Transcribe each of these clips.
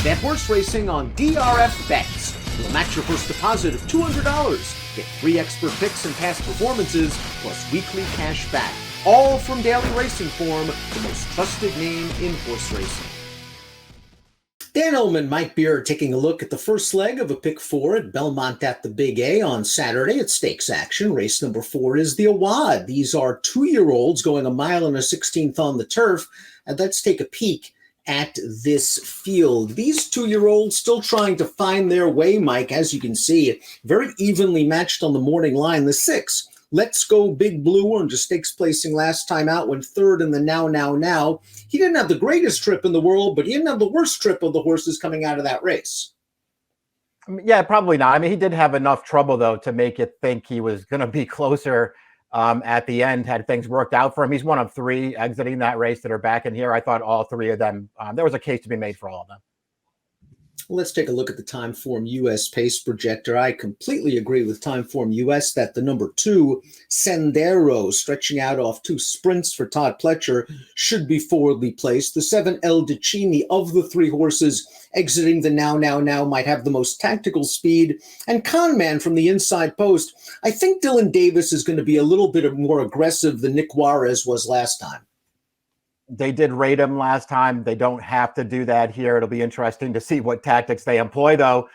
Bet horse racing on DRF Bets. We'll match your first deposit of $200. Get free expert picks and past performances, plus weekly cash back. All from Daily Racing Form, the most trusted name in horse racing. Dan Illman, Mike Beer taking a look at the first leg of a pick 4 at Belmont at the Big A on Saturday at stakes action. Race number 4 is the Awad. These are 2-year-olds going a mile and a 16th on the turf. And let's take a peek at this field. These 2-year-olds still trying to find their way, Mike. As you can see, very evenly matched on the morning line. The 6, Let's Go Big Blue, earned a stakes placing last time out, went third in the Now. He didn't have the greatest trip in the world, but he didn't have the worst trip of the horses coming out of that race. Yeah, probably not. I mean, he did have enough trouble, though, to make it think he was going to be closer at the end had things worked out for him. He's one of 3 exiting that race that are back in here. I thought all 3 of them, there was a case to be made for all of them. Let's take a look at the Timeform US pace projector. I completely agree with Timeform US that the number 2, Sendero, stretching out off 2 sprints for Todd Pletcher, should be forwardly placed. The 7, El Decimi, of the 3 horses exiting the Now, might have the most tactical speed. And Conman from the inside post, I think Dylan Davis is going to be a little bit more aggressive than Nick Juarez was last time. They did rate him last time. They don't have to do that here. It'll be interesting to see what tactics they employ, though.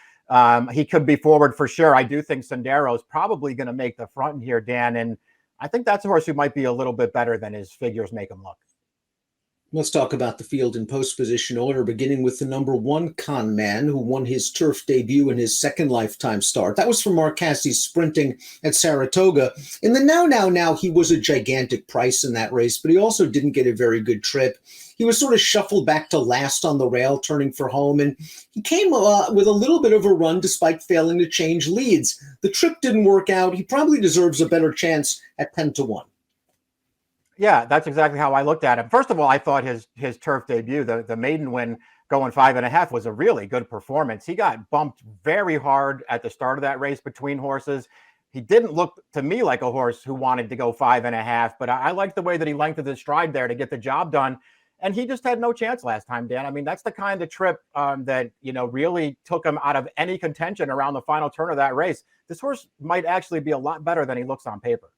He could be forward for sure. I do think Sendero is probably going to make the front here, Dan, and I think that's a horse who might be a little bit better than his figures make him look. Let's talk about the field in post position order, beginning with the number 1, Conman, who won his turf debut in his second lifetime start. That was from Mark Cassie's sprinting at Saratoga. In the Now, he was a gigantic price in that race, but he also didn't get a very good trip. He was sort of shuffled back to last on the rail, turning for home, and he came with a little bit of a run despite failing to change leads. The trip didn't work out. He probably deserves a better chance at 10-1. Yeah, that's exactly how I looked at him. First of all, I thought his turf debut, the maiden win going 5.5, was a really good performance. He got bumped very hard at the start of that race between horses. He didn't look to me like a horse who wanted to go 5.5, but I liked the way that he lengthened his stride there to get the job done. And he just had no chance last time, Dan. I mean, that's the kind of trip that, really took him out of any contention around the final turn of that race. This horse might actually be a lot better than he looks on paper.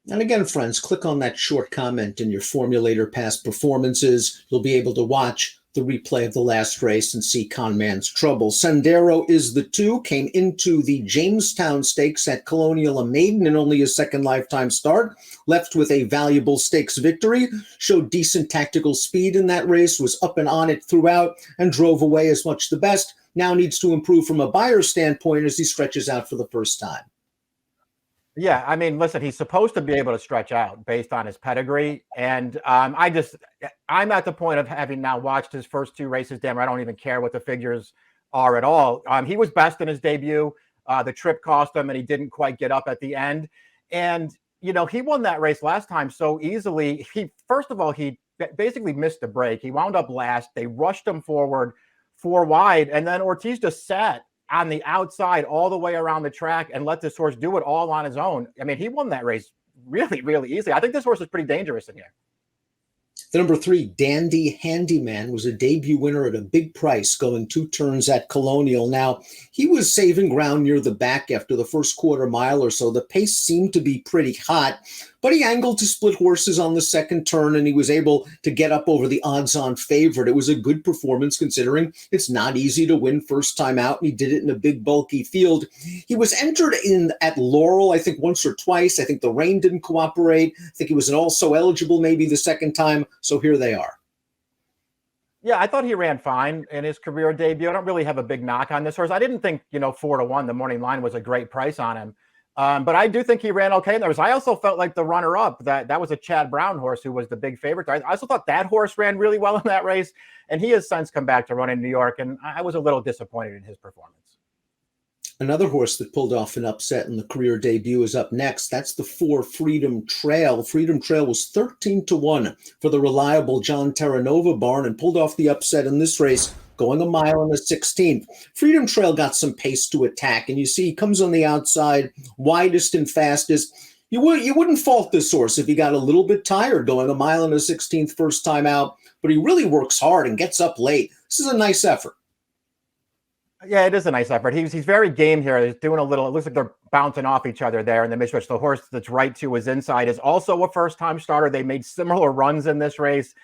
And again, friends, click on that short comment in your Formulator past performances. You'll be able to watch the replay of the last race and see Conman's trouble. Sendero is the 2, came into the Jamestown Stakes at Colonial a maiden in only his second lifetime start, left with a valuable stakes victory, showed decent tactical speed in that race, was up and on it throughout, and drove away as much the best. Now needs to improve from a buyer's standpoint as he stretches out for the first time. Yeah, I mean, listen, he's supposed to be able to stretch out based on his pedigree. And I'm at the point of having now watched his first 2 races, damn, I don't even care what the figures are at all. He was best in his debut. The trip cost him, and he didn't quite get up at the end. And, he won that race last time so easily. First of all, he basically missed the break. He wound up last. They rushed him forward 4 wide, and then Ortiz just sat on the outside all the way around the track and let this horse do it all on his own. I mean, he won that race really, really easily. I think this horse is pretty dangerous in here. The number 3, Dandy Handyman, was a debut winner at a big price, going 2 turns at Colonial. Now, he was saving ground near the back after the first quarter mile or so. The pace seemed to be pretty hot, but he angled to split horses on the second turn, and he was able to get up over the odds-on favorite. It was a good performance considering it's not easy to win first time out, and he did it in a big, bulky field. He was entered in at Laurel, I think, once or twice. I think the rain didn't cooperate. I think he was also eligible maybe the second time, so here they are. Yeah, I thought he ran fine in his career debut. I don't really have a big knock on this horse. I didn't think, 4-1, the morning line, was a great price on him. But I do think he ran okay in there. I also felt like the runner-up, that was a Chad Brown horse who was the big favorite. I also thought that horse ran really well in that race, and he has since come back to run in New York, and I was a little disappointed in his performance. Another horse that pulled off an upset in the career debut is up next. That's the 4, Freedom Trail. Freedom Trail was 13-1 for the reliable John Terranova barn and pulled off the upset in this race, going a mile and a 16th. Freedom Trail got some pace to attack, and you see he comes on the outside, widest and fastest. You wouldn't fault this horse if he got a little bit tired going a mile and a 16th first time out, but he really works hard and gets up late. This is a nice effort. Yeah, it is a nice effort. He's very game here. He's doing a little. It looks like they're bouncing off each other there in the mid-stretch. The horse that's right to his inside is also a first-time starter. They made similar runs in this race,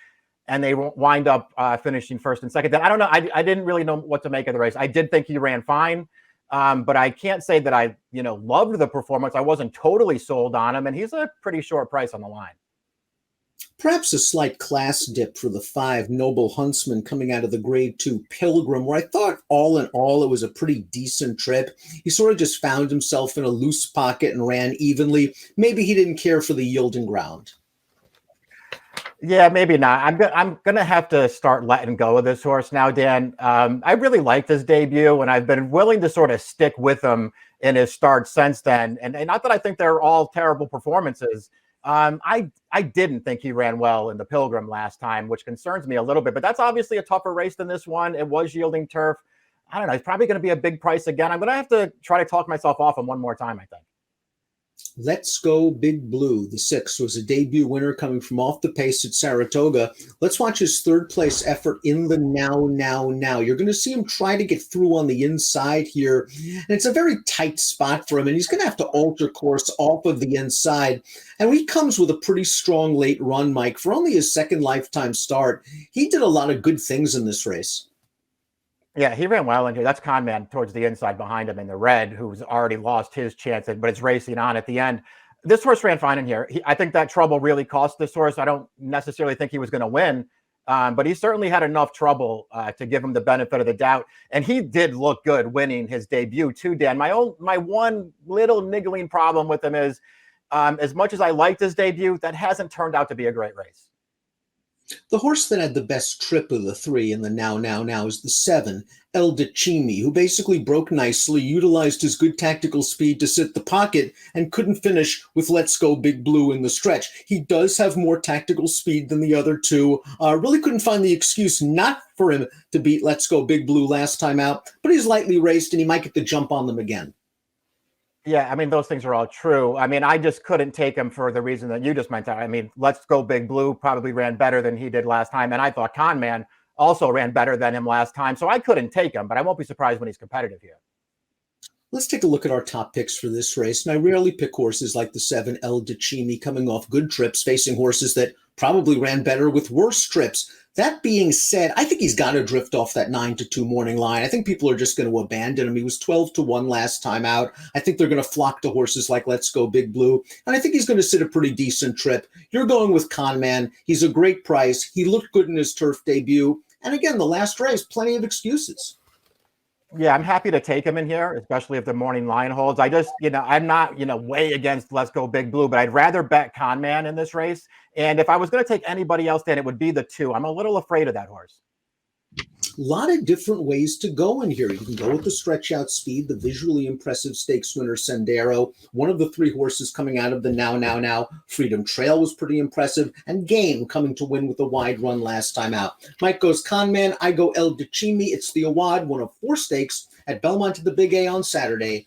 and they wind up finishing first and second. Then I don't know. I didn't really know what to make of the race. I did think he ran fine, but I can't say that I loved the performance. I wasn't totally sold on him, and he's a pretty short price on the line. Perhaps a slight class dip for the 5 Noble Huntsman coming out of the Grade 2 Pilgrim, where I thought all in all it was a pretty decent trip. He sort of just found himself in a loose pocket and ran evenly. Maybe he didn't care for the yielding ground. Yeah, maybe not. I'm gonna have to start letting go of this horse now, Dan. I really liked his debut, and I've been willing to sort of stick with him in his start since then. And not that I think they're all terrible performances. I didn't think he ran well in the Pilgrim last time, which concerns me a little bit. But that's obviously a tougher race than this one. It was yielding turf. I don't know. He's probably going to be a big price again. I'm going to have to try to talk myself off him one more time, I think. Let's Go Big Blue, the 6, was a debut winner coming from off the pace at Saratoga. Let's watch his third place effort in the now. You're going to see him try to get through on the inside here. And it's a very tight spot for him, and he's going to have to alter course off of the inside. And he comes with a pretty strong late run, Mike. For only his second lifetime start, he did a lot of good things in this race. Yeah, he ran well in here. That's Conman towards the inside behind him in the red, who's already lost his chance, but it's racing on at the end. This horse ran fine in here. I think that trouble really cost this horse. I don't necessarily think he was going to win, but he certainly had enough trouble to give him the benefit of the doubt. And he did look good winning his debut too, Dan. My one little niggling problem with him is, as much as I liked his debut, that hasn't turned out to be a great race. The horse that had the best trip of the 3 in the now is the 7, El Decimi, who basically broke nicely, utilized his good tactical speed to sit the pocket, and couldn't finish with Let's Go Big Blue in the stretch. He does have more tactical speed than the other 2. Really couldn't find the excuse not for him to beat Let's Go Big Blue last time out, but he's lightly raced and he might get the jump on them again. Yeah, I mean, those things are all true. I mean, I just couldn't take him for the reason that you just mentioned. I mean, Let's Go Big Blue probably ran better than he did last time. And I thought Conman also ran better than him last time. So I couldn't take him, but I won't be surprised when he's competitive here. Let's take a look at our top picks for this race. And I rarely pick horses like the 7 El Decimi coming off good trips, facing horses that probably ran better with worse trips. That being said, I think he's got to drift off that 9-2 morning line. I think people are just going to abandon him. He was 12-1 last time out. I think they're going to flock to horses like Let's Go Big Blue. And I think he's going to sit a pretty decent trip. You're going with Conman. He's a great price. He looked good in his turf debut. And again, the last race, plenty of excuses. Yeah, I'm happy to take him in here, especially if the morning line holds. I just, I'm not, way against Let's Go Big Blue, but I'd rather bet Conman in this race. And if I was going to take anybody else, then it would be the 2. I'm a little afraid of that horse. A lot of different ways to go in here. You can go with the stretch out speed, the visually impressive stakes winner Sendero, one of the 3 horses coming out of the now. Freedom Trail was pretty impressive, and Game coming to win with a wide run last time out. Mike goes Conman, I go El Decimi. It's the Awad, one of 4 stakes at Belmont to the Big A on Saturday.